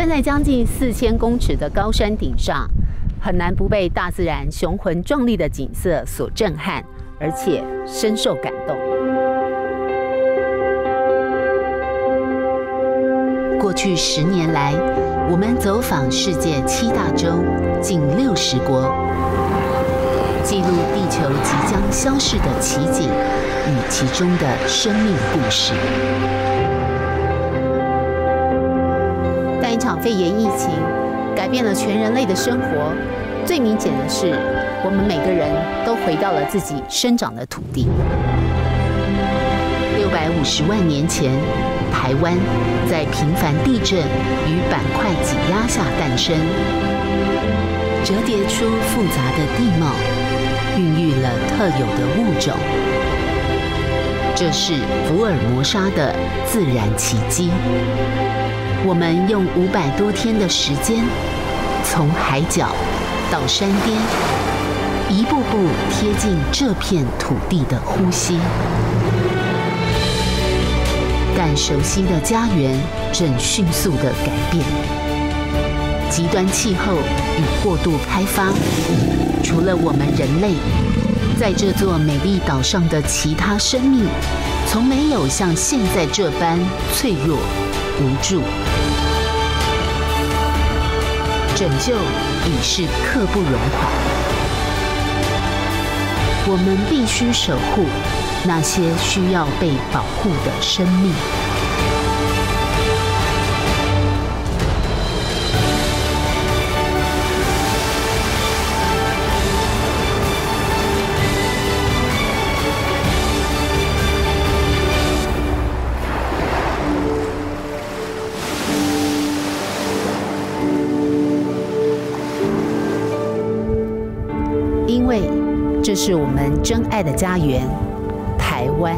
站在将近4000公尺的高山顶上，很难不被大自然雄浑壮丽的景色所震撼，而且深受感动。过去10年来，我们走访世界7大洲，近60国，记录地球即将消逝的奇景与其中的生命故事。但一场肺炎疫情改变了全人类的生活，最明显的是，我们每个人都回到了自己生长的土地。650万年前，台湾在频繁地震与板块挤压下诞生，折叠出复杂的地貌，孕育了特有的物种。这是福尔摩沙的自然奇迹。我们用500多天的时间，从海角到山巅，一步步贴近这片土地的呼吸。但熟悉的家园正迅速地改变，极端气候与过度开发，除了我们人类，在这座美丽岛上的其他生命，从没有像现在这般脆弱无助。拯救已是刻不容缓，我们必须守护那些需要被保护的生命。因为这是我们真爱的家园，台湾。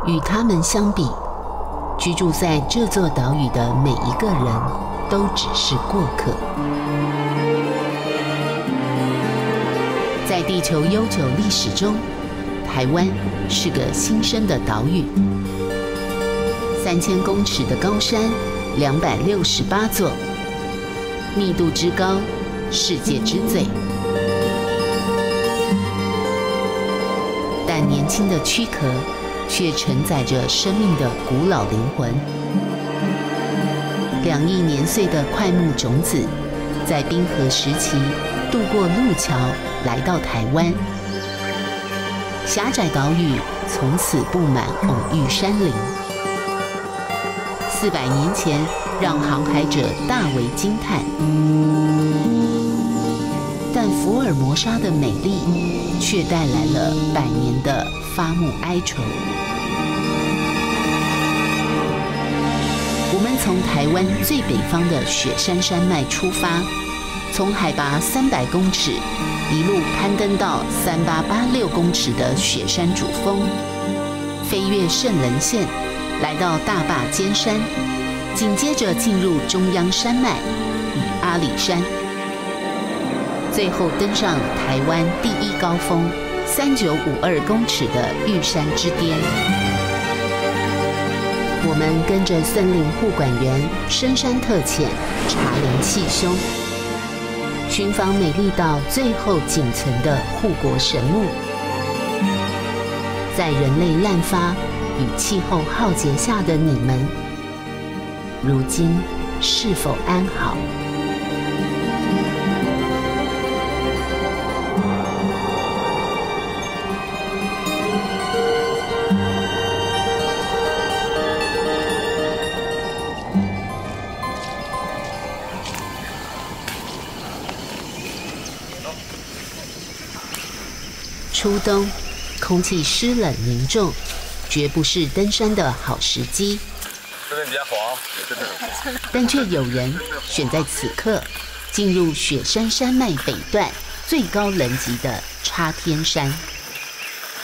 与他们相比，居住在这座岛屿的每一个人都只是过客。在地球悠久历史中，台湾是个新生的岛屿。3000公尺的高山，268座，密度之高，世界之最。但年轻的躯壳却承载着生命的古老灵魂。2亿年岁的块木种子，在冰河时期渡过路桥，来到台湾。狭窄岛屿从此布满偶遇山林。400年前，让航海者大为惊叹。但福尔摩沙的美丽，却带来了100年的伐木哀愁。我们从台湾最北方的雪山山脉出发，从海拔300公尺一路攀登到3886公尺的雪山主峰，飞越圣棱线，来到大霸尖山，紧接着进入中央山脉与阿里山，最后登上台湾第一高峰3952公尺的玉山之巅。我们跟着森林护管员深山特遣，茶林气胸，寻访美丽岛最后仅存的护国神木。在人类滥发与气候浩劫下的你们，如今是否安好？初冬，空气湿冷凝重，绝不是登山的好时机。这边比较滑，但却有人选在此刻进入雪山山脉北段最高等级的插天山。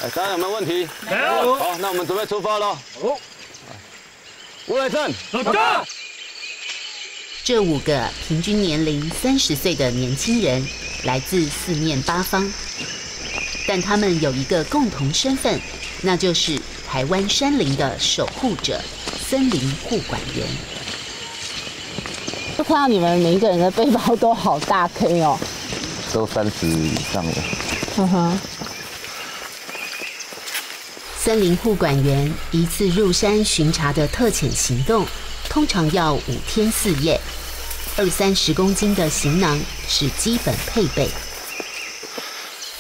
大家有没有问题？没有。好，那我们准备出发喽。好。吴磊正，老大。这5个平均年龄30岁的年轻人，来自四面八方，但他们有一个共同身份，那就是台湾山林的守护者——森林护管员。就看到你们每一个人的背包都好大 K 哦，都30以上了。嗯哼。森林护管员一次入山巡查的特遣行动，通常要5天4夜，20-30公斤的行囊是基本配备。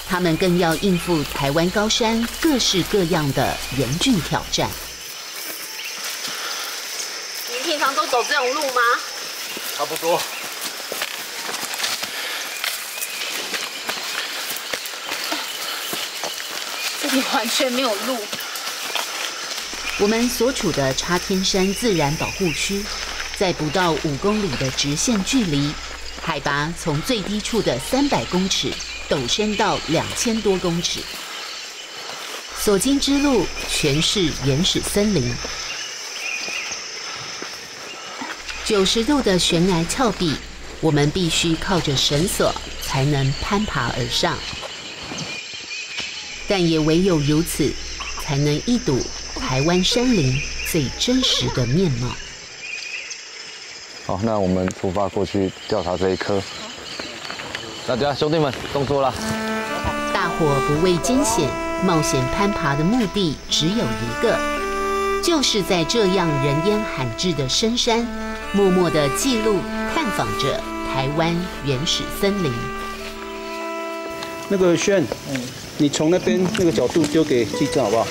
他们更要应付台湾高山各式各样的严峻挑战。您平常都走这种路吗？差不多。这里完全没有路。我们所处的插天山自然保护区，在不到5公里的直线距离，海拔从最低处的300公尺陡升到2000多公尺，所经之路全是原始森林。90度的悬崖峭壁，我们必须靠着绳索才能攀爬而上，但也唯有如此，才能一睹台湾山林最真实的面貌。好，那我们出发过去调查这一颗。大家兄弟们，动作啦！大伙不畏艰险，冒险攀爬的目的只有一个，就是在这样人烟罕至的深山，默默地记录、探访着台湾原始森林。那个轩，你从那边那个角度丢给记者好不好？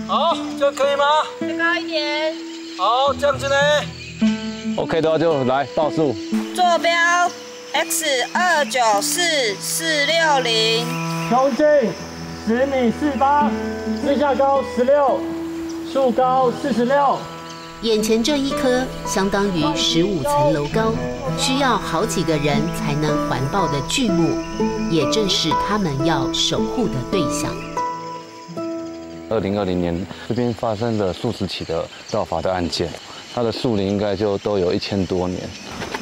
好，这样可以吗？再高一点。好，这样子呢 ？OK 的话就来报数。坐标 X294460。胸径10米48，最下高16，树高46。眼前这一棵相当于15层楼高，需要好几个人才能环抱的巨木，也正是他们要守护的对象。2020年这边发生了数十起的盗伐的案件，它的树龄应该就都有1000多年。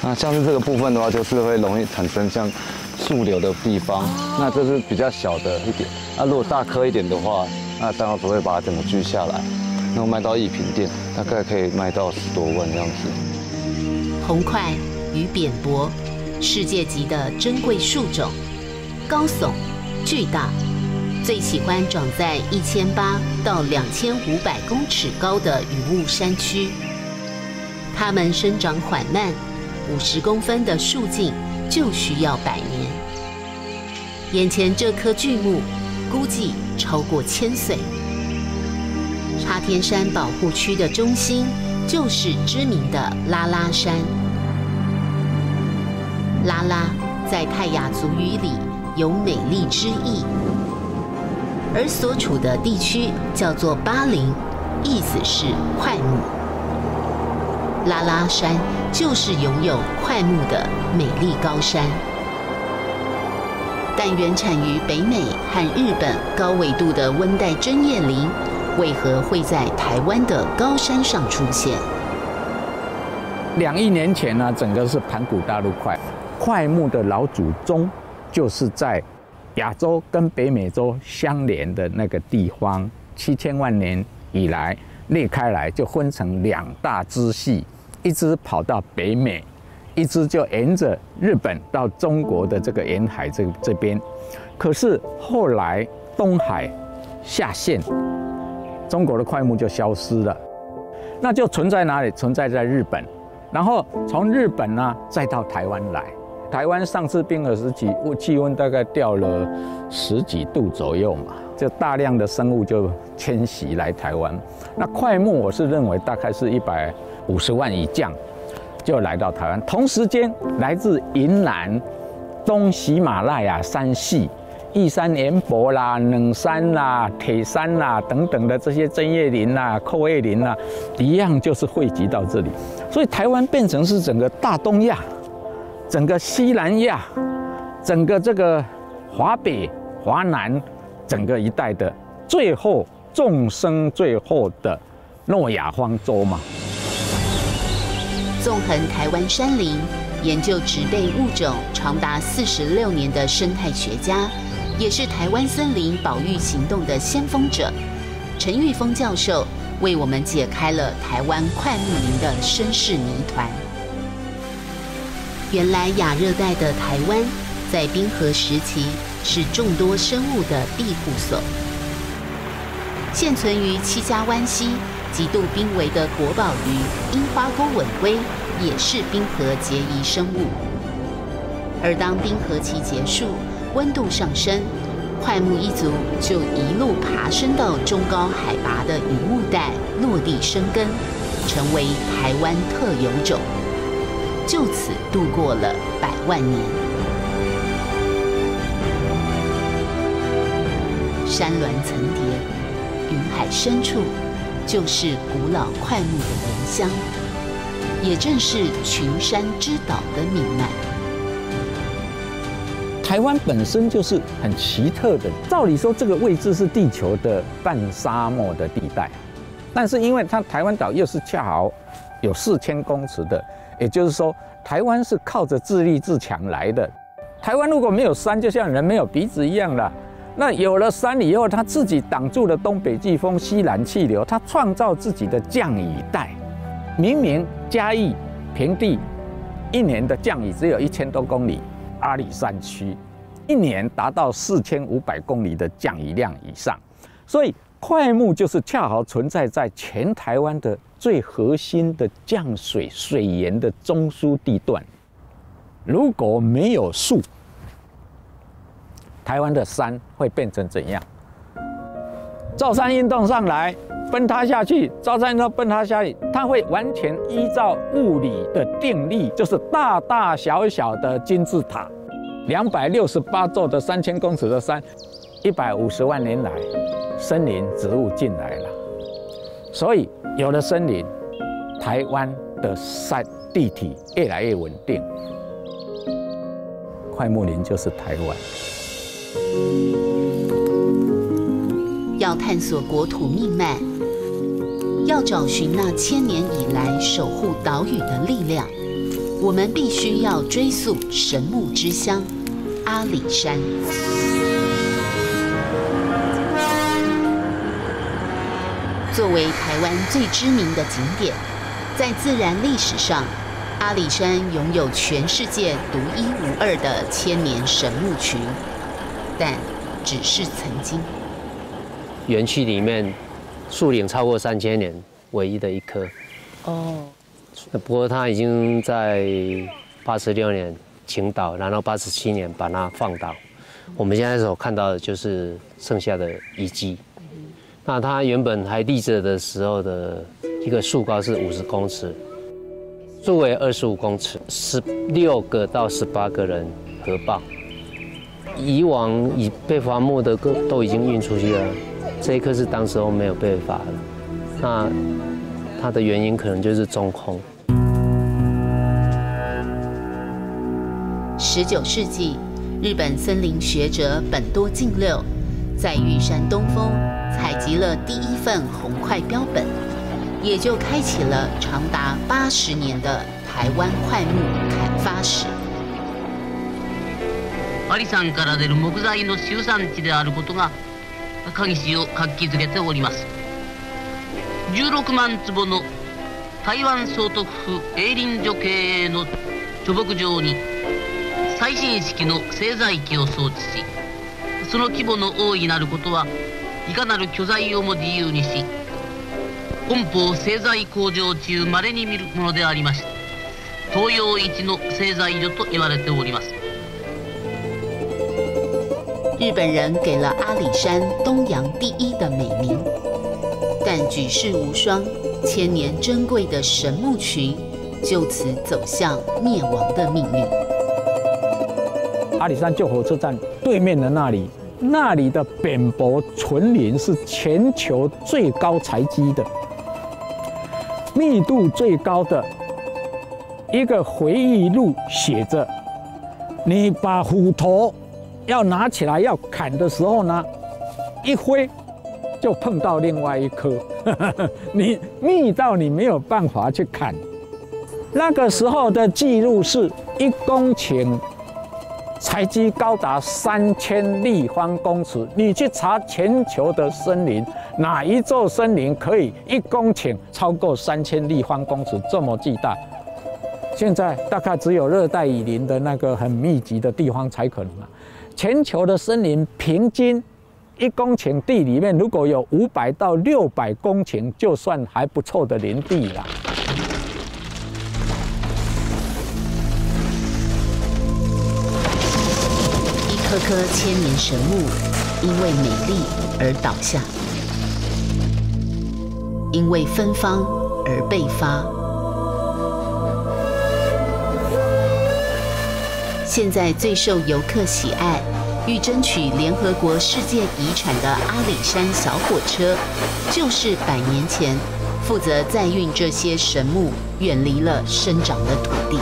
那像是这个部分的话，就是会容易产生像树瘤的地方，那这是比较小的一点。那如果大棵一点的话，那当然不会把它整个锯下来，然后卖到艺品店，大概可以卖到10多万这样子。红块与扁柏，世界级的珍贵树种，高耸、巨大，最喜欢长在1800到2500公尺高的雨雾山区。它们生长缓慢，50公分的树径就需要100年。眼前这棵巨木，估计超过1000岁。插天山保护区的中心就是知名的拉拉山。拉拉在泰雅族语里有美丽之意，而所处的地区叫做巴林，意思是快木。拉拉山就是拥有快木的美丽高山，但原产于北美和日本高纬度的温带针叶林，为何会在台湾的高山上出现？2亿年前呢，整个是盘古大陆快木的老祖宗，就是在亚洲跟北美洲相连的那个地方，7000万年以来裂开来，就分成2大支系，一支跑到北美，一支就沿着日本到中国的这个沿海这边。可是后来东海下陷，中国的快木就消失了，那就存在哪里？存在在日本，然后从日本呢再到台湾来。台湾上次冰河时期，气温大概掉了10几度左右嘛，就大量的生物就迁徙来台湾。那快木我是认为大概是150万以降就来到台湾，同时间来自云南、东喜马拉雅山系、玉山岩柏啦、冷杉啦、铁杉啦等等的这些针叶林啦、阔叶林啦，一样就是汇集到这里，所以台湾变成是整个大东亚整个西南亚，整个这个华北、华南，整个一带的最后众生最后的诺亚方舟嘛。纵横台湾山林，研究植被物种长达46年的生态学家，也是台湾森林保育行动的先锋者陈玉峰教授，为我们解开了台湾快木林的身世谜团。原来亚热带的台湾，在冰河时期是众多生物的庇护所。现存于七家湾溪极度濒危的国宝鱼樱花钩吻龟，也是冰河结遗生物。而当冰河期结束，温度上升，快木一族就一路爬升到中高海拔的云雾带落地生根，成为台湾特有种，就此度过了100万年。山峦层叠，云海深处就是古老快木的原乡，也正是群山之岛的命脉。台湾本身就是很奇特的，照理说这个位置是地球的半沙漠的地带，但是因为它台湾岛又是恰好有4000公尺的，也就是说台湾是靠着自立自强来的。台湾如果没有山，就像人没有鼻子一样了。那有了山以后，它自己挡住了东北季风、西南气流，它创造自己的降雨带。明明嘉义平地一年的降雨只有1000多公里，阿里山区一年达到4500公里的降雨量以上，所以快木就是恰好存在在全台湾的最核心的降水水源的中枢地段。如果没有树，台湾的山会变成怎样？造山运动上来，崩塌下去；造山运动崩塌下去，它会完全依照物理的定律，就是大大小小的金字塔，268座的3000公尺的山，150万年来，森林植物进来了，所以有了森林，台湾的山地体越来越稳定。快木林就是台湾。要探索国土命脉，要找寻那1000年以来守护岛屿的力量，我们必须要追溯神木之乡阿里山。作为台湾最知名的景点，在自然历史上，阿里山拥有全世界独一无二的1000年神木群，但只是曾经。园区里面树龄超过3000年，唯一的一棵。哦。不过它已经在86年倾倒，然后87年把它放倒。我们现在所看到的就是剩下的遗迹。那它原本还立着的时候的一个树高是50公尺，树围25公尺，16个到18个人合抱。以往已被伐木的都已经运出去了，这一棵是当时候没有被伐的。那它的原因可能就是中空。19世纪，日本森林学者本多敬六在玉山东峰采集了第一份红块标本，也就开启了长达80年的台湾快木砍伐史。阿里山から出る木材の集産地であることが鍵師を活気づけております。16万坪の台湾総督府営林所経営の貯木場に最新式の製材機を装置し、その規模の大いなることはいかなる巨材をも自由にし、本邦製材工場中稀に見るものでありまして、東洋一の製材所と言われております。日本人给了阿里山东洋第一的美名，但举世无双，1000年珍贵的神木群就此走向灭亡的命运。阿里山旧火车站对面的那里的扁柏纯林是全球最高材积的，密度最高的一个回忆录写着你把斧头要拿起来要砍的时候呢，一挥就碰到另外一棵，你密到你没有办法去砍。那个时候的记录是1公顷采集高达3000立方公尺。你去查全球的森林，哪一座森林可以1公顷超过3000立方公尺这么巨大？现在大概只有热带雨林的那个很密集的地方才可能啊。全球的森林平均1公顷地里面，如果有500到600公顷，就算还不错的林地了。一棵棵千年神木，因为美丽而倒下，因为芬芳而被发。现在最受游客喜爱，欲争取联合国世界遗产的阿里山小火车，就是100年前负责载运这些神木远离了生长的土地。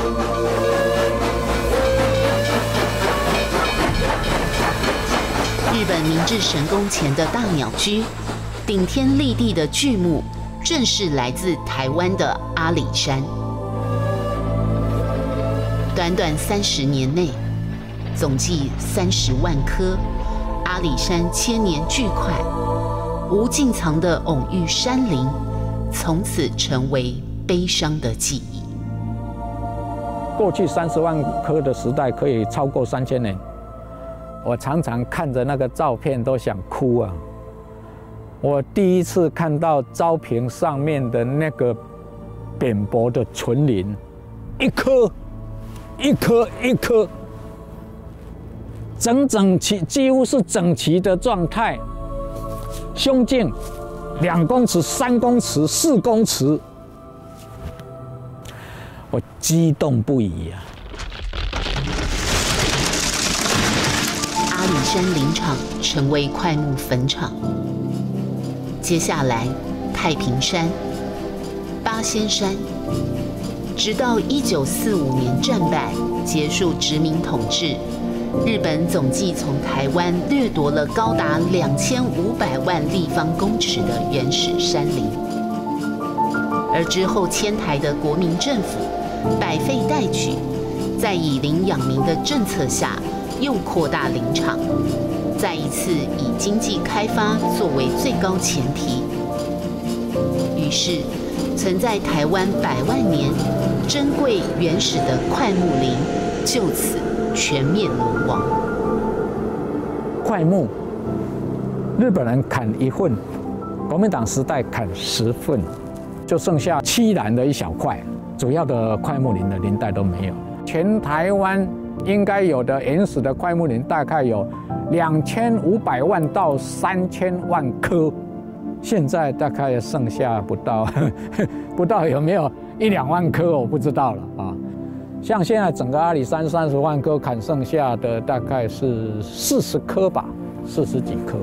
日本明治神宫前的大鸟居，顶天立地的巨木，正是来自台湾的阿里山。短短30年内，总计30万棵阿里山千年巨块，无尽藏的蓊郁山林，从此成为悲伤的记忆。过去30万棵的时代可以超过3000年，我常常看着那个照片都想哭啊！我第一次看到昭平上面的那个扁薄的纯林，一颗一颗一颗，整齐，几乎是整齐的状态，胸径2公尺、3公尺、4公尺，我激动不已啊！阿里山林场成为快木坟场，接下来太平山、八仙山，直到1945年战败结束殖民统治，日本总计从台湾掠夺了高达2500万立方公尺的原始山林，而之后迁台的国民政府百废待举，在以林养民的政策下，又扩大林场，再一次以经济开发作为最高前提，于是存在台湾100万年珍贵原始的快木林就此全面沦亡。快木，日本人砍1份，国民党时代砍10份，就剩下凄然的一小块，主要的快木林的林带都没有。全台湾应该有的原始的快木林大概有2500万到3000万棵，现在大概剩下不到有没有1、2万棵，我不知道了啊。像现在整个阿里山30万棵砍剩下的大概是40棵吧，40几棵。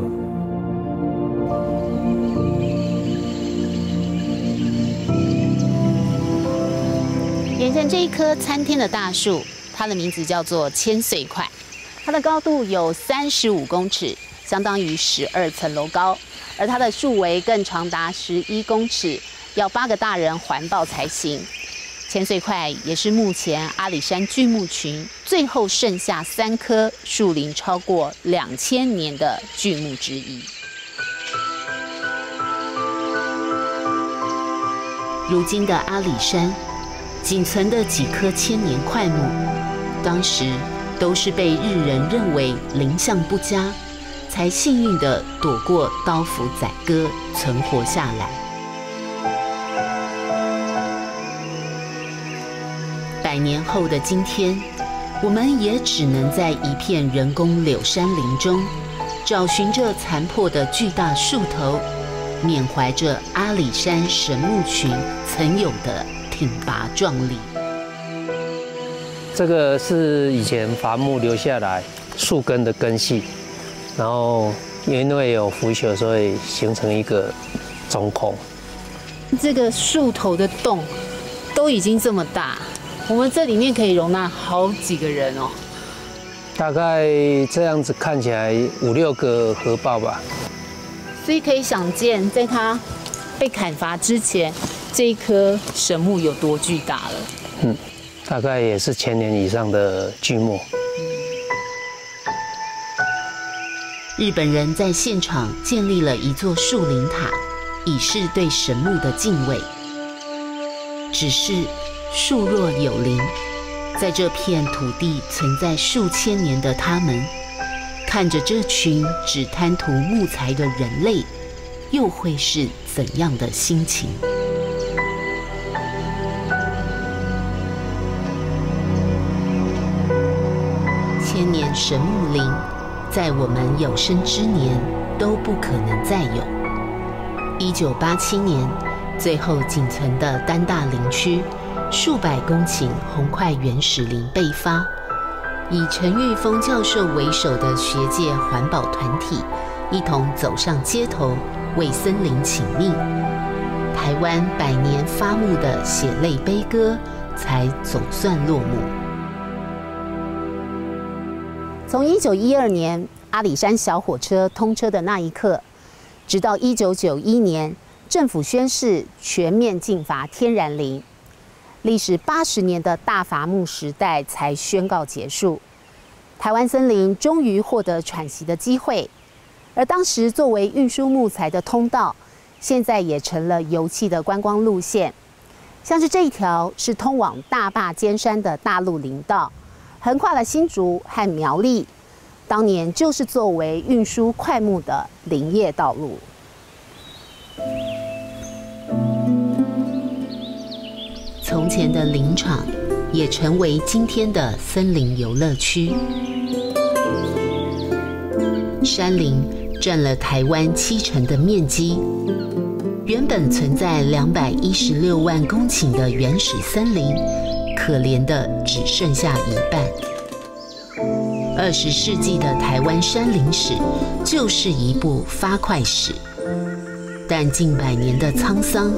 眼前这一棵参天的大树，它的名字叫做千岁块，它的高度有35公尺，相当于12层楼高，而它的树围更长达11公尺，要8个大人环抱才行。千岁块也是目前阿里山巨木群最后剩下3棵树龄超过2000年的巨木之一。如今的阿里山，仅存的几棵千年快木，当时都是被日人认为林相不佳，才幸运地躲过刀斧宰割，存活下来。100年后的今天，我们也只能在一片人工柳杉林中，找寻着残破的巨大树头，缅怀着阿里山神木群曾有的挺拔壮丽。这个是以前伐木留下来树根的根系，然后因为有腐朽，所以形成一个中空。这个树头的洞都已经这么大，我们这里面可以容纳好几个人哦。大概这样子看起来5、6个核爆吧。所以可以想见，在它被砍伐之前，这一棵神木有多巨大了。大概也是1000年以上的巨木。日本人在现场建立了一座树林塔，以示对神木的敬畏。只是树若有灵，在这片土地存在数千年的他们，看着这群只贪图木材的人类，又会是怎样的心情？千年神木林，在我们有生之年都不可能再有。1987年，最后仅存的丹大林区数百公顷红块原始林被发，以陈玉峰教授为首的学界环保团体一同走上街头，为森林请命。台湾100年发木的血泪悲歌才总算落幕。从1912年阿里山小火车通车的那一刻，直到1991年政府宣示全面禁伐天然林，历时80年的大伐木时代才宣告结束。台湾森林终于获得喘息的机会，而当时作为运输木材的通道，现在也成了游憩的观光路线。像是这一条是通往大霸尖山的大陆林道，横跨了新竹和苗栗，当年就是作为运输快木的林业道路。从前的林场也成为今天的森林游乐区。山林占了台湾70%的面积，原本存在216万公顷的原始森林，可怜的只剩下一半。20世纪的台湾山林史就是一部发快史，但近100年的沧桑，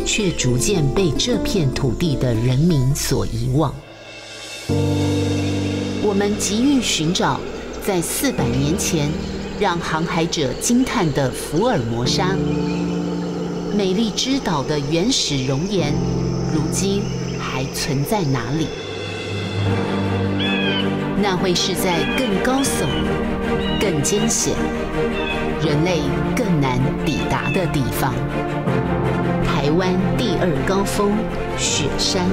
却逐渐被这片土地的人民所遗忘。我们急于寻找在400年前让航海者惊叹的福尔摩沙，美丽之岛的原始容颜，如今还存在哪里？那会是在更高耸、更艰险、人类更难抵达的地方。台湾第2高峰雪山，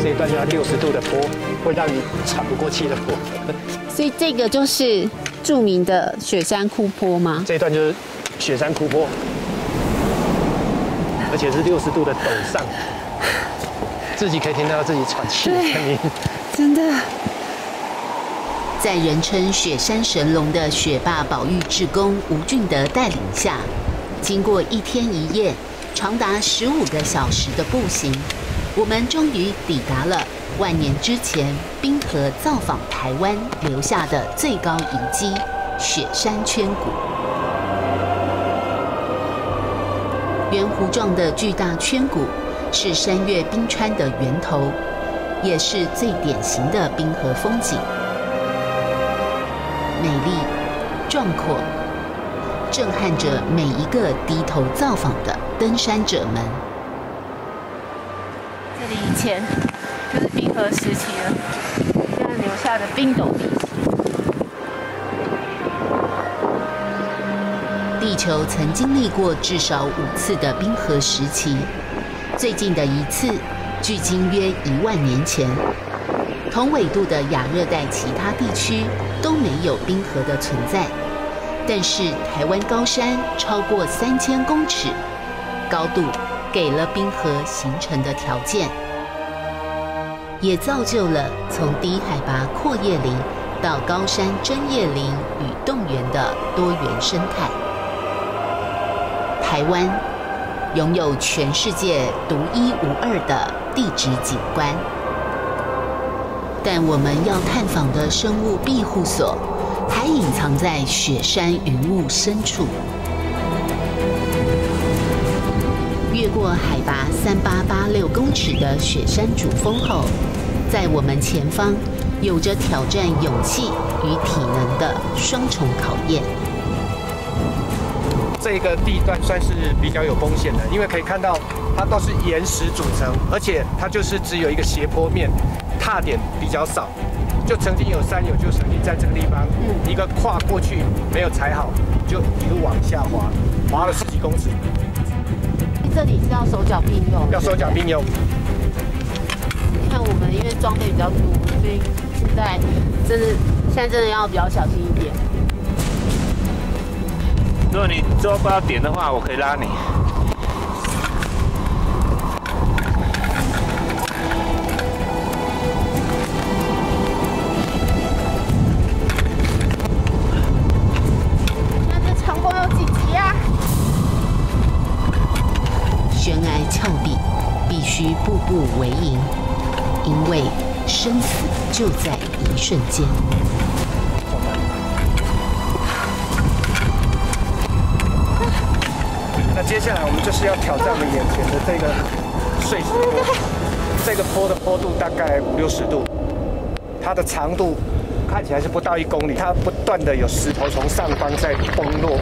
这一段就要60度的坡，会让你喘不过气的坡。所以这个就是著名的雪山枯坡吗？这一段就是雪山枯坡，而且是60度的陡上，自己可以听到自己喘气的声音。真的。在人称雪山神龙的雪霸保育志工吴俊德带领下，经过1天1夜、长达15个小时的步行，我们终于抵达了万年之前冰河造访台湾留下的最高遗迹——雪山圈谷。圆弧状的巨大圈谷是山岳冰川的源头，也是最典型的冰河风景。美丽、壮阔，震撼着每一个低头造访的登山者们。这里以前就是冰河时期了，现在留下的冰斗地。地球曾经历过至少5次的冰河时期，最近的一次距今约1万年前。同纬度的亚热带其他地区都没有冰河的存在，但是台湾高山超过3000公尺，高度给了冰河形成的条件，也造就了从低海拔阔叶林到高山针叶林与冻原的多元生态。台湾拥有全世界独一无二的地质景观。但我们要探访的生物庇护所，还隐藏在雪山云雾深处。越过海拔3886公尺的雪山主峰后，在我们前方，有着挑战勇气与体能的双重考验。这个地段算是比较有风险的，因为可以看到它都是岩石组成，而且它就是只有一个斜坡面，踏点比较少。就曾经有山友就曾经在这个地方，一个跨过去没有踩好，就一路往下滑，滑了10几公尺。这里是要手脚并用，要手脚并用。你看我们因为装备比较多，所以现在真的要比较小心一点。如果你做不到点的话，我可以拉你。那这长风有几级啊？悬崖峭壁，必须步步为营，因为生死就在一瞬间。那接下来我们就是要挑战我们眼前的这个碎石坡，这个坡的坡度大概50-60度，它的长度看起来是不到1公里，它不断的有石头从上方在崩落，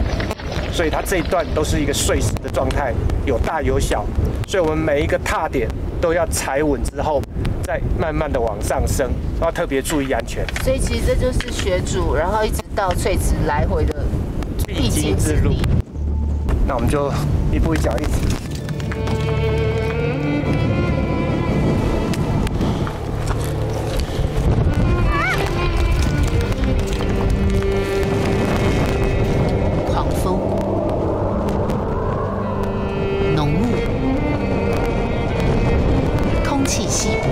所以它这一段都是一个碎石的状态，有大有小，所以我们每一个踏点都要踩稳之后，再慢慢的往上升，要特别注意安全。所以其实这就是雪主，然后一直到翠池来回的必经之路。那我们就一步一脚印。狂风、浓雾、空气稀薄，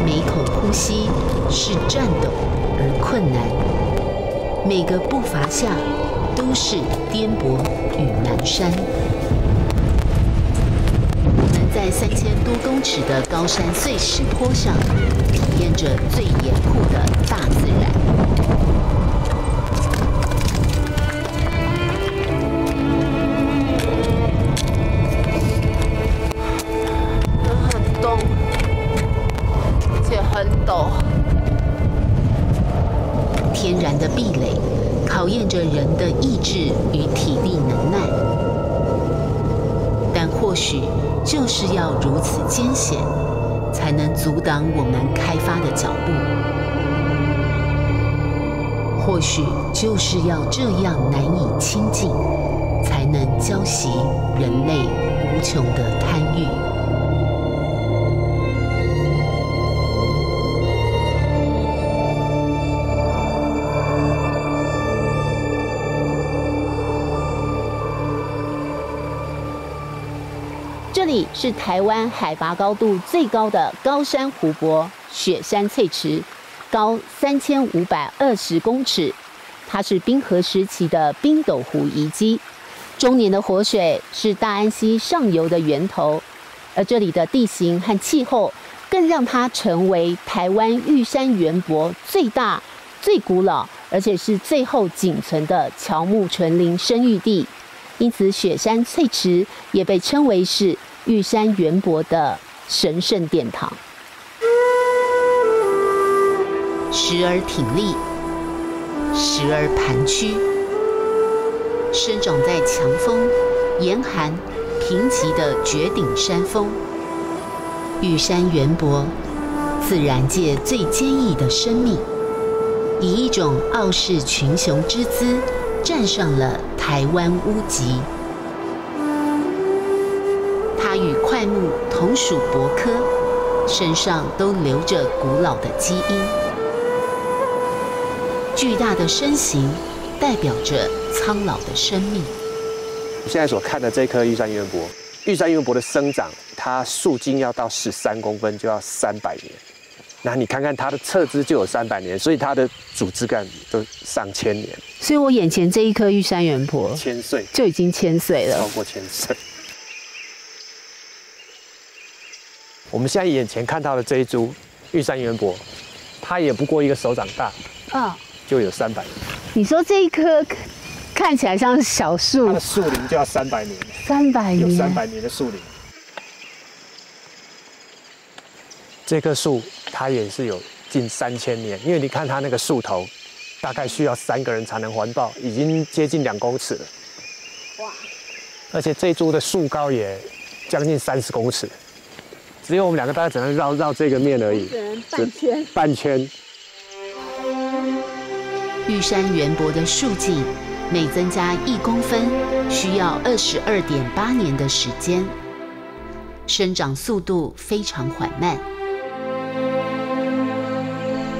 每口呼吸是颤抖而困难，每个步伐下都是颠簸与蹒跚。我们在3000多公尺的高山碎石坡上，体验着最严酷的大自然。很冻，而且很陡。天然的壁垒考验着人的意志与体力能耐，但或许就是要如此艰险，才能阻挡我们开发的脚步。或许就是要这样难以亲近，才能教习人类无穷的贪欲。这里是台湾海拔高度最高的高山湖泊雪山翠池，高3520公尺。它是冰河时期的冰斗湖遗迹，终年的活水是大安溪上游的源头，而这里的地形和气候更让它成为台湾玉山圆柏最大、最古老，而且是最后仅存的乔木纯林生育地。因此，雪山翠池也被称为是玉山圆柏的神圣殿堂。时而挺立，时而盘曲，生长在强风、严寒、贫瘠的绝顶山峰。玉山圆柏，自然界最坚毅的生命，以一种傲视群雄之姿，站上了台湾屋脊。它与檜木同属柏科，身上都留着古老的基因。巨大的身形代表着苍老的生命。现在所看的这棵玉山圆柏，玉山圆柏的生长，它树茎要到13公分就要300年。那你看看它的侧枝就有300年，所以它的主枝干都上千年。所以我眼前这一棵玉山圆柏1000岁就已经1000岁了，超过1000岁。我们现在眼前看到的这一株玉山圆柏，它也不过一个手掌大，就有300年。你说这一棵看起来像是小树，它的树龄就要300年， 300年，有300年的树龄。这棵树它也是有近3000年，因为你看它那个树头，大概需要3个人才能环抱，已经接近2公尺了。哇！而且这株的树高也将近30公尺，只有我们2个大概只能绕这个面而已，只能半圈。半圈。玉山圆柏的树径每增加1公分，需要22.8年的时间，生长速度非常缓慢。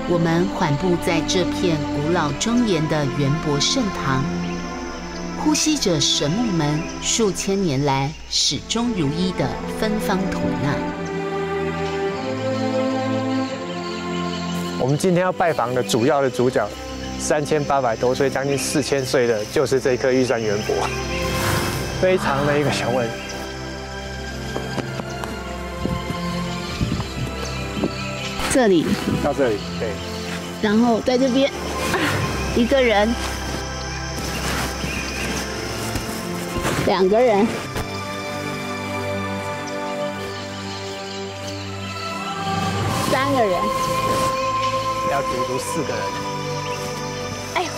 我们缓步在这片古老庄严的圆柏圣堂，呼吸着神木们数千年来始终如一的芬芳吐纳。我们今天要拜访的主要的主角，3800多岁，将近4000岁的，就是这棵玉山圆柏，非常的一个雄伟。这里到这里，对。然后在这边，1个人，2个人，3个人，要足足4个人。哎呦，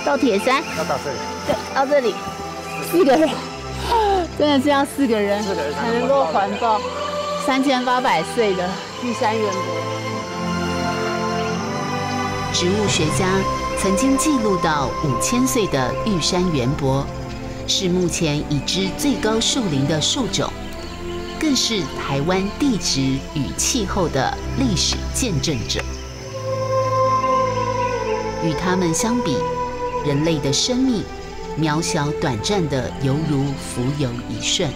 到铁山，要到这里，对，到这里，4个人，真的是要4个人才能够环抱3800岁的玉山圆柏。植物学家曾经记录到5000岁的玉山圆柏，是目前已知最高树龄的树种，更是台湾地质与气候的历史见证者。与它们相比，人类的生命渺小短暂的，犹如浮游一瞬。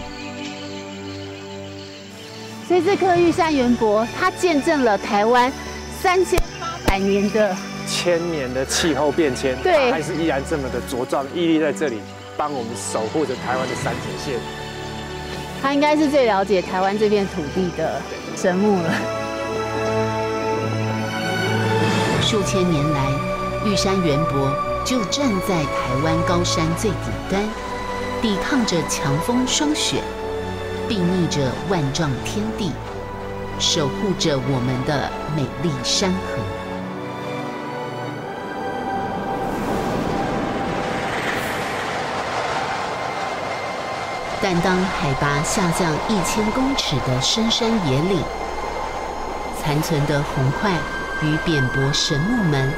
所以这棵玉山圆柏，它见证了台湾3800年的1000年的气候变迁，对，它还是依然这么的茁壮屹立在这里，帮我们守护着台湾的山铁线。它应该是最了解台湾这片土地的神木了。数千年来，玉山圆柏就站在台湾高山最底端，抵抗着强风霜雪，睥睨着万丈天地，守护着我们的美丽山河。但当海拔下降1000公尺的深山野岭，残存的红桧与扁柏神木们，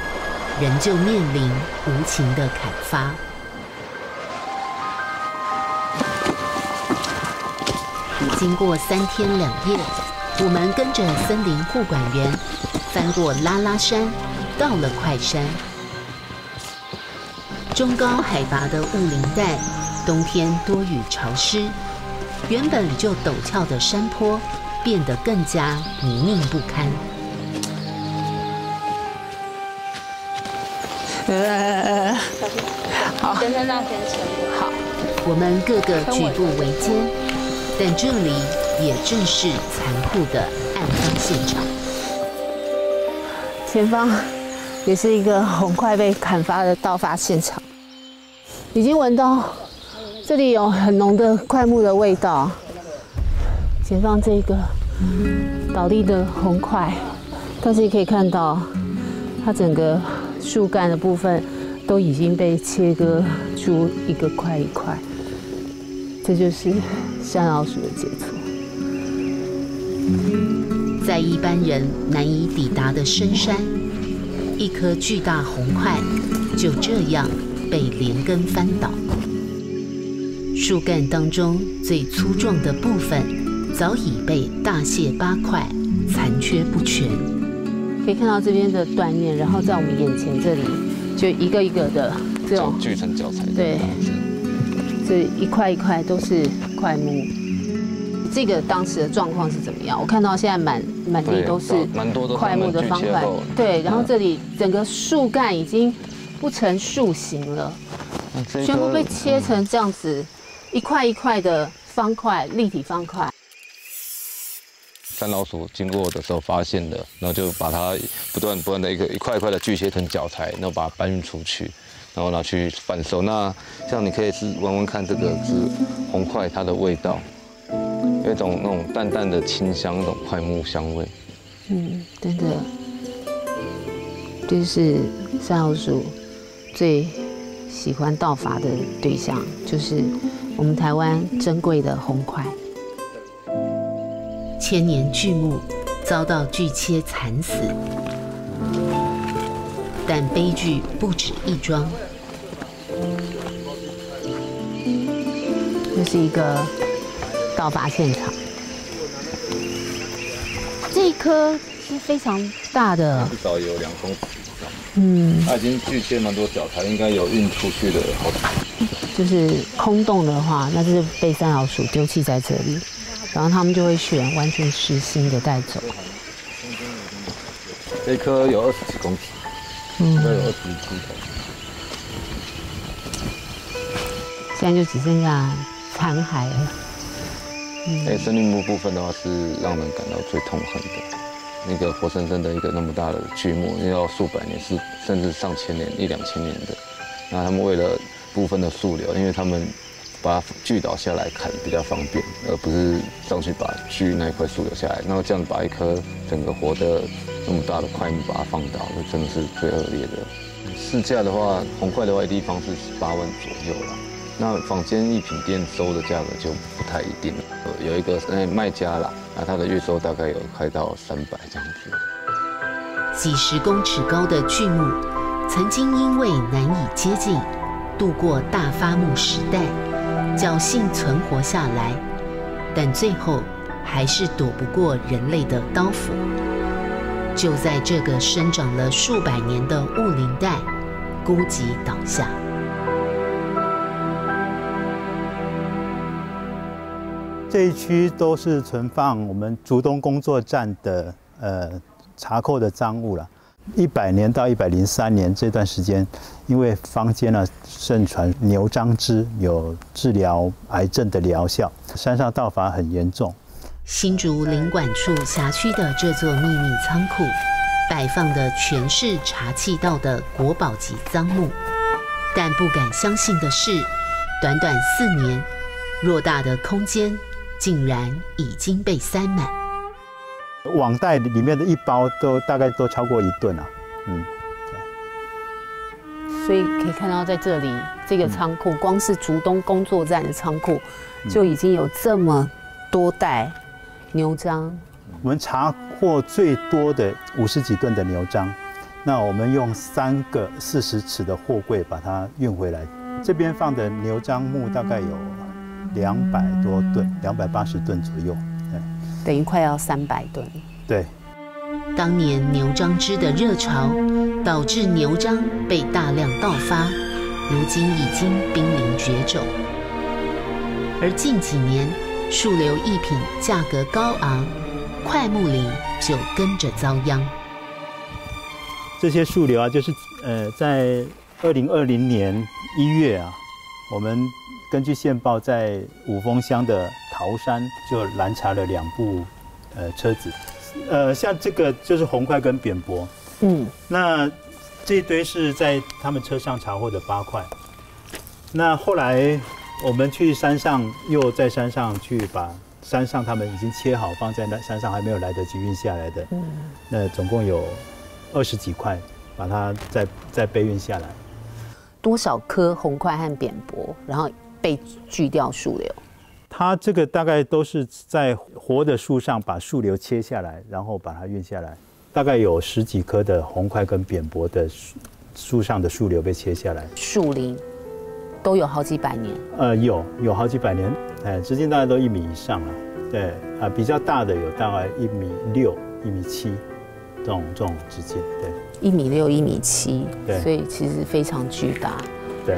仍旧面临无情的砍伐。经过3天2夜，我们跟着森林护管员翻过拉拉山，到了桧山。中高海拔的雾林带，冬天多雨潮湿，原本就陡峭的山坡变得更加泥泞不堪。好，先生让先生。好，我们个个举步维艰，但这里也正是残酷的案发现场。前方也是一个红桧被砍伐的盗伐现场，已经闻到这里有很浓的桧木的味道。前方这个倒地的红桧，但是也可以看到它整个树干的部分都已经被切割出一个块一块，这就是山老鼠的杰作。在一般人难以抵达的深山，一棵巨大红桧就这样被连根翻倒。树干当中最粗壮的部分早已被大卸8块，残缺不全。可以看到这边的断面，然后在我们眼前这里就一个一个的这种锯成脚材，对，这一块一块都是桧木。这个当时的状况是怎么样？我看到现在满地都是桧木的方块，对，然后这里整个树干已经不成树形了，全部被切成这样子一块一块的方块，立体方块。山老鼠经过的时候发现的，然后就把它不断的一块一块的锯切成脚材，然后把它搬运出去，然后拿去贩售。那像你可以是闻闻看，这个是红桧它的味道，有一种那种淡淡的清香，那种桧木香味。真的，就是三老鼠最喜欢盗伐的对象，就是我们台湾珍贵的红桧。千年巨木遭到锯切惨死，但悲剧不止一桩。这是一个盗伐现场，这一棵是非常大的，至少有2公尺以上。它已经锯切蛮多脚台，应该有运出去的好几。就是空洞的话，那就是被三老鼠丢弃在这里，然后他们就会选完全实心的带走。这棵有20几公尺，应该有20出头。现在就只剩下残骸了。森林木部分的话是让人感到最痛恨的，那个活生生的一个那么大的巨木，要数百年甚至上千年、1、2千年的。那他们为了部分的树瘤，因为他们把它锯倒下来砍比较方便，而不是上去把锯那一块树瘤下来。那这样把一棵整个活的那么大的块木把它放倒，那真的是最恶劣的。市价的话，红桧的话一立方是18万左右啦。那坊间艺品店收的价格就不太一定了。有一个卖家啦，那他的月收大概有开到300这样子。几十公尺高的巨木，曾经因为难以接近，度过大伐木时代，侥幸存活下来，但最后还是躲不过人类的刀斧。就在这个生长了数百年的雾林带，孤寂倒下。这一区都是存放我们竹东工作站的查扣的赃物了。100年到103年这段时间，因为坊间呢盛传牛樟芝有治疗癌症的疗效，山上盗伐很严重。新竹林管处辖区的这座秘密仓库，摆放的全是查缉到的国宝级赃木，但不敢相信的是，短短4年，偌大的空间竟然已经被塞满。网袋里面的一包大概都超过1吨啊，所以可以看到，在这里这个仓库，光是竹东工作站的仓库，就已经有这么多袋牛樟。我们查获最多的50几吨的牛樟，那我们用3个40尺的货柜把它运回来。这边放的牛樟木大概有200多吨，280吨左右，等于快要300吨。对。当年牛樟芝的热潮，导致牛樟被大量盗伐，如今已经濒临绝种。而近几年，树瘤艺品价格高昂，桧木林就跟着遭殃。这些树瘤啊，就是在2020年1月啊，我们根据线报在五峰乡的桃山就拦查了2部车子。像这个就是红桧跟扁柏，那这一堆是在他们车上查获的8块。那后来我们去山上，又在山上去把山上他们已经切好放在那山上还没有来得及运下来的，那总共有20几块，把它再备运下来。多少棵红桧和扁柏，然后被锯掉树瘤？它这个大概都是在活的树上把树瘤切下来，然后把它运下来。大概有10几棵的红桧跟扁柏的树上的树瘤被切下来。树龄都有好几百年。有好几百年，直径大概都1米以上了。对比较大的有大概1.6米、1.7米这种直径。对，1.6米、1.7米。对，所以其实非常巨大。对，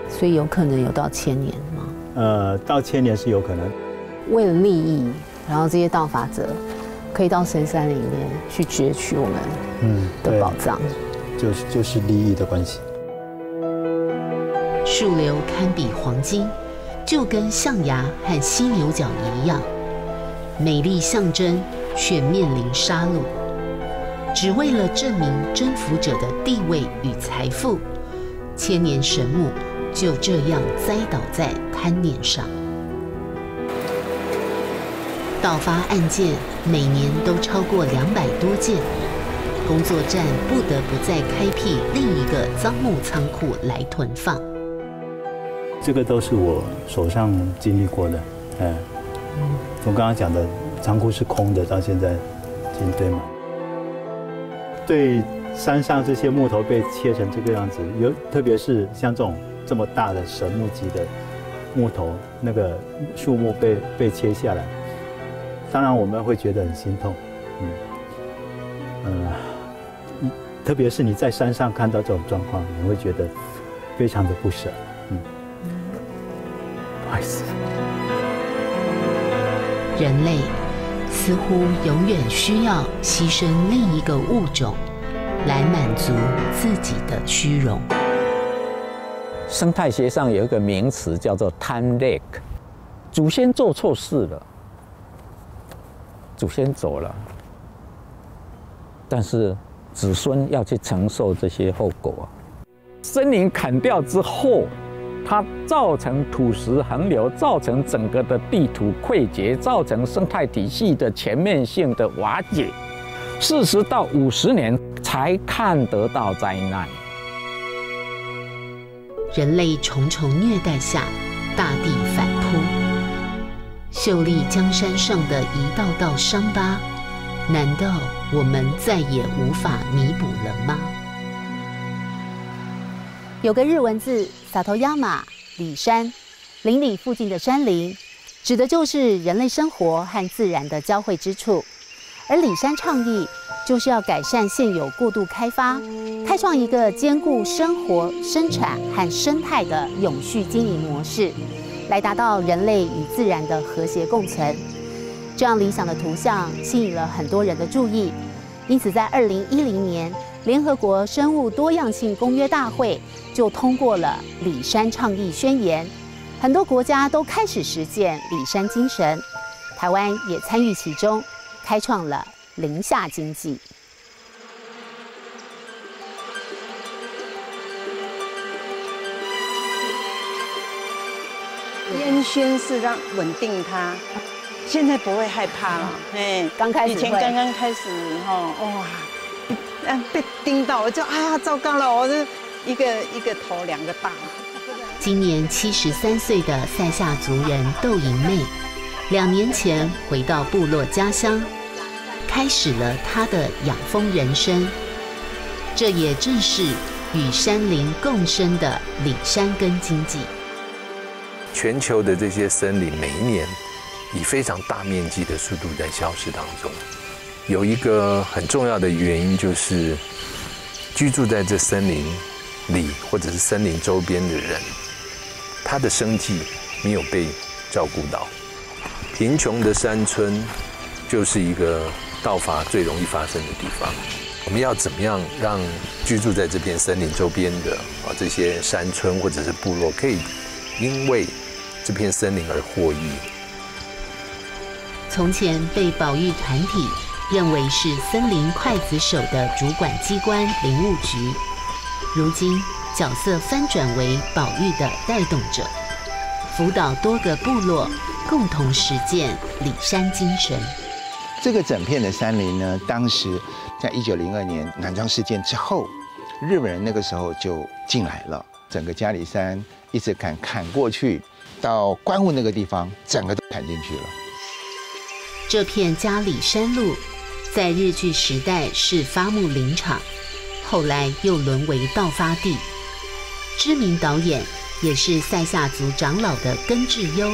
所以有可能有到1000年吗？到1000年是有可能。为了利益，然后这些盗伐者可以到深山里面去攫取我们的宝藏，就是利益的关系。树瘤堪比黄金，就跟象牙和犀牛角一样，美丽象征却面临杀戮。只为了证明征服者的地位与财富，千年神木就这样栽倒在滩面上。盗伐案件每年都超过200多件，工作站不得不再开辟另一个赃木仓库来囤放。这个都是我手上经历过的，从刚刚讲的仓库是空的，到现在已经堆满。对山上这些木头被切成这个样子，特别是像这么大的神木级的木头，那个树木被切下来，当然我们会觉得很心痛，特别是你在山上看到这种状况，你会觉得非常的不舍，不好意思。人类似乎永远需要牺牲另一个物种，来满足自己的虚荣。生态学上有一个名词叫做贪累，祖先做错事了，祖先走了，但是子孙要去承受这些后果。森林砍掉之后，它造成土石横流，造成整个的地土溃竭，造成生态体系的全面性的瓦解，40到50年才看得到灾难。人类重重虐待下，大地反扑，秀丽江山上的一道道伤疤，难道我们再也无法弥补了吗？有个日文字“Satoyama”，里山，邻里附近的山林，指的就是人类生活和自然的交汇之处。而里山倡议就是要改善现有过度开发，开创一个兼顾生活、生产和生态的永续经营模式，来达到人类与自然的和谐共存。这样理想的图像吸引了很多人的注意，因此在2010年，联合国生物多样性公约大会就通过了里山倡议宣言，很多国家都开始实践里山精神，台湾也参与其中，开创了林下经济。烟熏是让稳定它，现在不会害怕了。刚开始以前刚刚开始哇，被叮到我就糟糕了，我这一个头2个大。今年73岁的塞夏族人窦莹妹，2年前回到部落家乡，开始了她的养蜂人生。这也正是与山林共生的里山根经济。全球的这些森林每一年以非常大面积的速度在消失当中，有一个很重要的原因就是居住在这森林里或者是森林周边的人，他的生计没有被照顾到。贫穷的山村就是一个盗伐最容易发生的地方。我们要怎么样让居住在这片森林周边的这些山村或者是部落可以因为这片森林而获益？从前被保育团体认为是森林刽子手的主管机关林务局，如今角色翻转为保育的带动者，辅导多个部落共同实践里山精神。这个整片的山林呢，当时在1902年南庄事件之后，日本人那个时候就进来了，整个嘉里山一直砍过去，到关雾那个地方，整个都砍进去了。这片嘉里山路在日据时代是伐木林场，后来又沦为盗发地。知名导演也是塞夏族长老的根志优，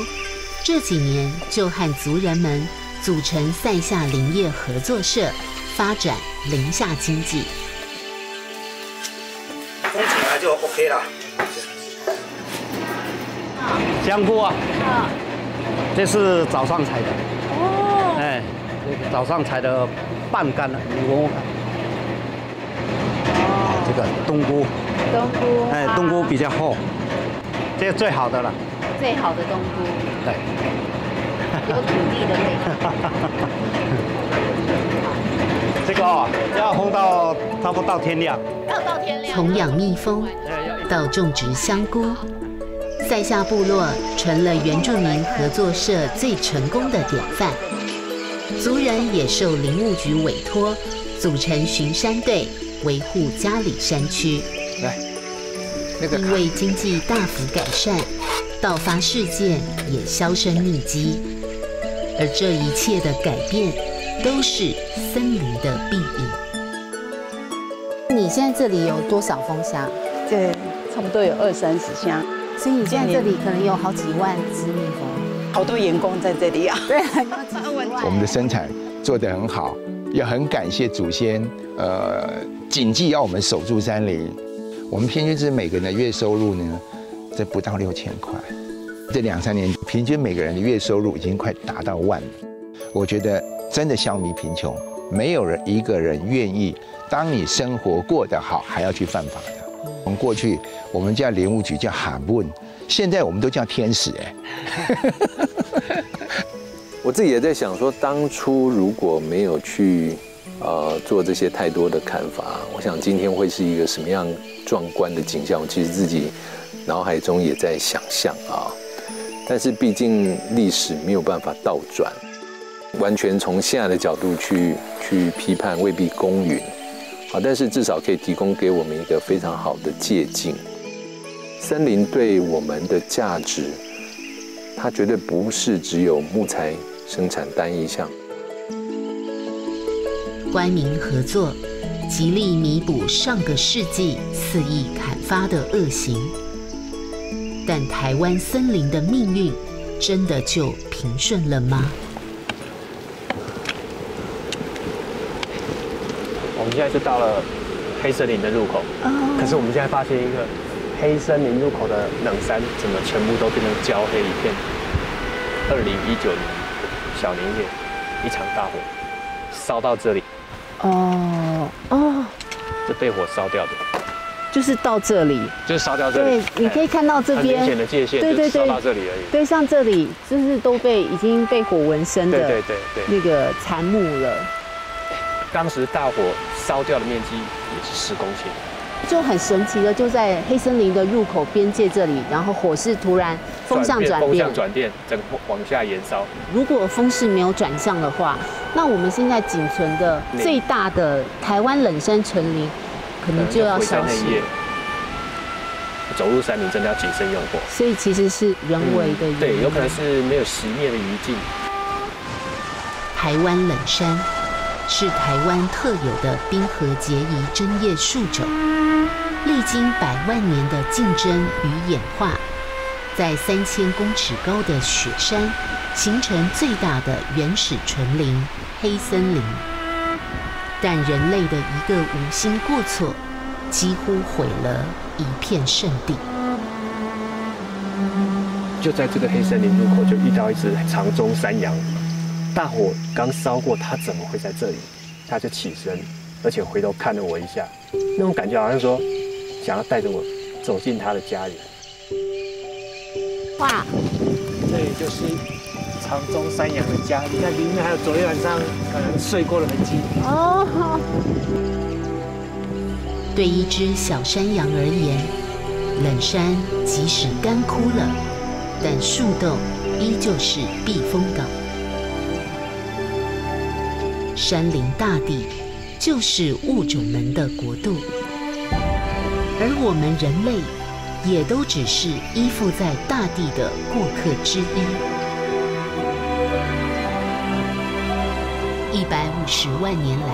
这几年就和族人们组成塞夏林业合作社，发展林下经济。封起来就 OK 了。香菇啊，这是早上采的。哦。早上采的半干了，你闻闻看。哦。这个冬菇。冬菇比较厚，这是最好的了。最好的冬菇。对。有土地的味道。这个要烘到差不多到天亮。到天亮。从养蜜蜂到种植香菇，塞夏部落成了原住民合作社最成功的典范。族人也受林务局委托，组成巡山队，维护嘉里山区。来，因为经济大幅改善，盗伐事件也销声匿迹，而这一切的改变，都是森林的庇荫。你现在这里有多少蜂箱？对，差不多有20-30箱。所以你现在这里可能有好几万只蜜蜂，好多员工在这里啊。对，我们的生产做得很好，也很感谢祖先，谨记要我们守住山林。我们平均是每个人的月收入呢，这不到6000块。这2-3年，平均每个人的月收入已经快达到1万了。我觉得真的消弭贫穷，没有一个人愿意，当你生活过得好，还要去犯法的。我们过去我们叫林务局叫哈问，现在我们都叫天使我自己也在想说，当初如果没有去做这些太多的砍伐，我想今天会是一个什么样壮观的景象？我其实自己脑海中也在想象啊。但是毕竟历史没有办法倒转，完全从现在的角度去批判未必公允。好，但是至少可以提供给我们一个非常好的借鉴。森林对我们的价值，它绝对不是只有木材生产单一项。官民合作，极力弥补上个世纪肆意砍伐的恶行。但台湾森林的命运，真的就平顺了吗？我们现在就到了黑森林的入口，可是我们现在发现一个黑森林入口的冷杉，怎么全部都变成焦黑一片？2019年小年夜，一场大火烧到这里，这被火烧掉的，就是到这里，就是烧掉这里。对，你可以看到这边很明显的界限，对，烧到这里而已。对，像这里就是都已经被火纹身的，对那个残木了。当时大火烧掉的面积也是10公顷，就很神奇的，就在黑森林的入口边界这里，然后火势突然风向转变，整个往下延烧。如果风势没有转向的话，那我们现在仅存的最大的台湾冷杉纯林，可能就要消失。走入山林真的要谨慎用火，所以其实是人为的原因，对，有可能是没有熄灭的余烬。台湾冷杉是台湾特有的冰河结遗针叶树种，历经100万年的竞争与演化，在3000公尺高的雪山形成最大的原始纯林黑森林。但人类的一个无心过错，几乎毁了一片圣地。就在这个黑森林入口，就遇到一只长鬃山羊。大火刚烧过，它怎么会在这里？它就起身，而且回头看了我一下，那种感觉好像说想要带着我走进它的家里。哇，这里就是长鬃山羊的家，你看里面还有昨天晚上可能睡过的痕迹。对一只小山羊而言，冷杉即使干枯了，但树洞依旧是避风港。山林大地就是物种们的国度，而我们人类也都只是依附在大地的过客之一。150万年来，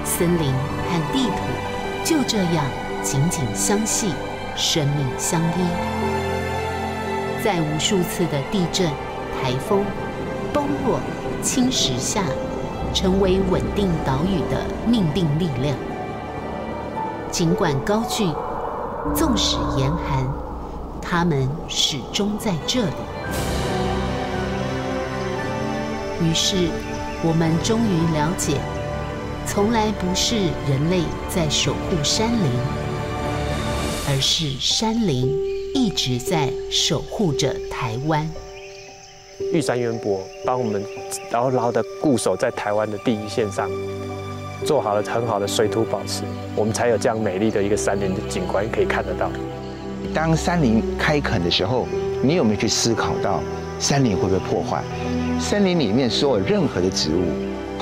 森林和地土就这样紧紧相系，生命相依。在无数次的地震、台风、崩落、侵蚀下，成为稳定岛屿的命定力量。尽管高峻，纵使严寒，它们始终在这里。于是，我们终于了解，从来不是人类在守护山林，而是山林一直在守护着台湾。玉山渊博帮我们牢牢的固守在台湾的第一线上，做好了很好的水土保持，我们才有这样美丽的一个山林的景观可以看得到。当山林开垦的时候，你有没有去思考到山林会不会破坏？森林里面所有任何的植物，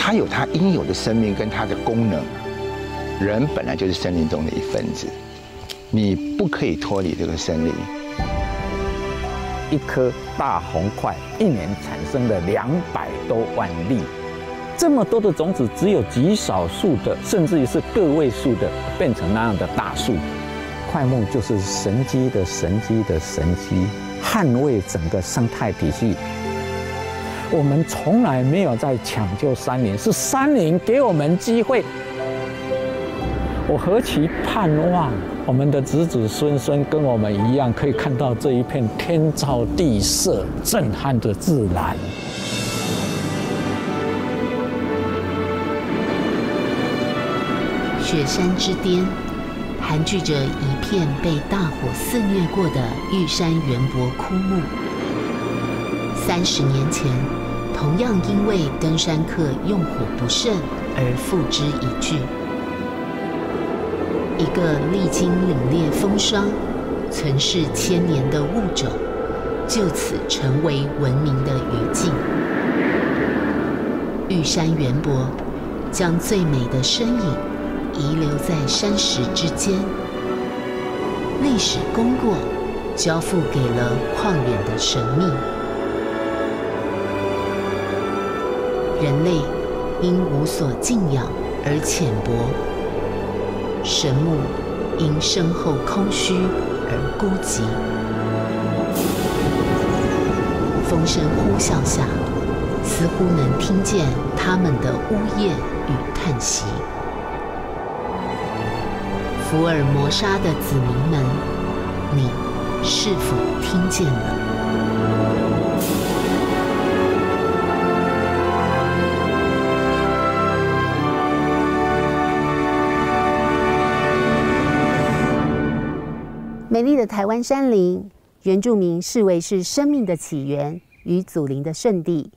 它有它应有的生命跟它的功能。人本来就是森林中的一份子，你不可以脱离这个森林。一颗大红块1年产生了200多万粒，这么多的种子，只有极少数的，甚至于是个位数的，变成那样的大树。块木就是神机的神机的神机，捍卫整个生态体系。我们从来没有在抢救山林，是山林给我们机会。我何其盼望我们的子子孙孙跟我们一样，可以看到这一片天造地设、震撼的自然。雪山之巅，盘踞着一片被大火肆虐过的玉山圆柏枯木。30年前，同样因为登山客用火不慎而付之一炬。一个历经凛冽风霜、存世千年的物种，就此成为闻名的余烬。玉山圆柏将最美的身影遗留在山石之间，历史功过交付给了旷远的神秘。人类因无所敬仰而浅薄，神木因身后空虚而孤寂。风声呼啸下，似乎能听见他们的呜咽与叹息。福尔摩沙的子民们，你是否听见了？美丽的台湾山林，原住民视为是生命的起源与祖灵的圣地。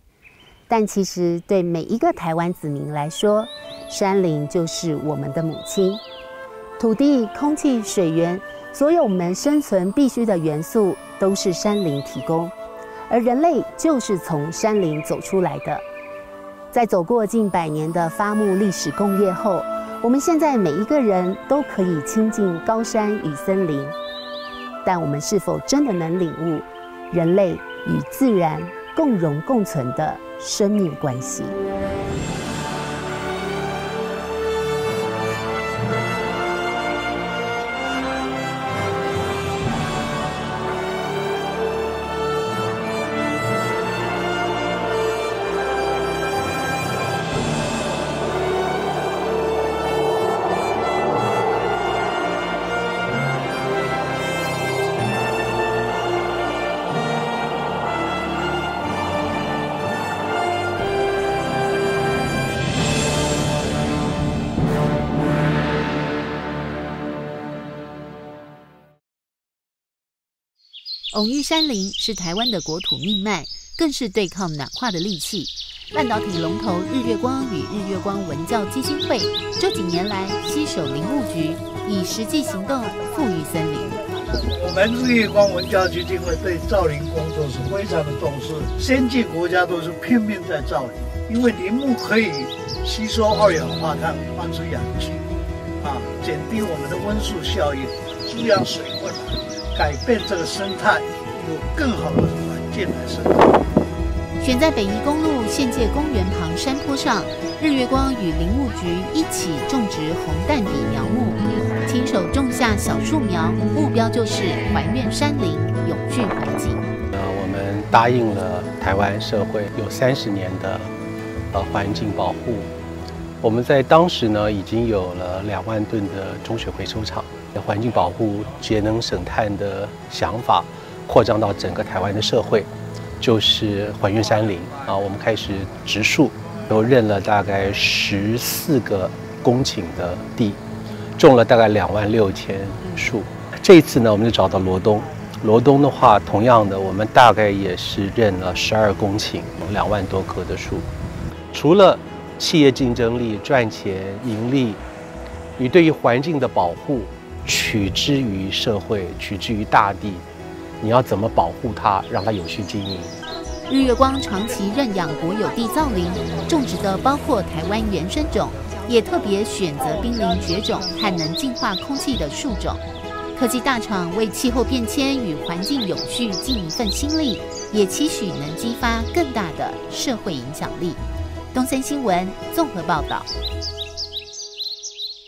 但其实对每一个台湾子民来说，山林就是我们的母亲。土地、空气、水源，所有我们生存必须的元素，都是山林提供。而人类就是从山林走出来的。在走过近100年的伐木历史工业后，我们现在每一个人都可以亲近高山与森林。但我们是否真的能领悟人类与自然共荣共存的生命关系？蓊郁山林是台湾的国土命脉，更是对抗暖化的利器。半导体龙头日月光与日月光文教基金会这几年来携手林务局，以实际行动富裕森林。我们日月光文教基金会对造林工作是非常的重视，先进国家都是拼命在造林，因为林木可以吸收二氧化碳，放出氧气，减低我们的温室效应，滋养水分，改变这个生态，有更好的环境来生活。选在北宜公路县界公园旁山坡上，日月光与林务局一起种植红蛋笔苗木，亲手种下小树苗，目标就是还原山林，永续环境。我们答应了台湾社会有30年的环境保护。我们在当时呢，已经有了2万吨的中水回收厂，环境保护、节能省碳的想法扩张到整个台湾的社会。就是还原山林我们开始植树，都认了大概14个公顷的地，种了大概26000树。这一次呢，我们就找到罗东，罗东的话，同样的，我们大概也是认了12公顷，2万多棵的树。除了企业竞争力、赚钱、盈利，与对于环境的保护，取之于社会，取之于大地。你要怎么保护它，让它有序经营？日月光长期认养国有地造林，种植的包括台湾原生种，也特别选择濒临绝种和能净化空气的树种。科技大厂为气候变迁与环境永续尽一份心力，也期许能激发更大的社会影响力。东森新闻综合报道。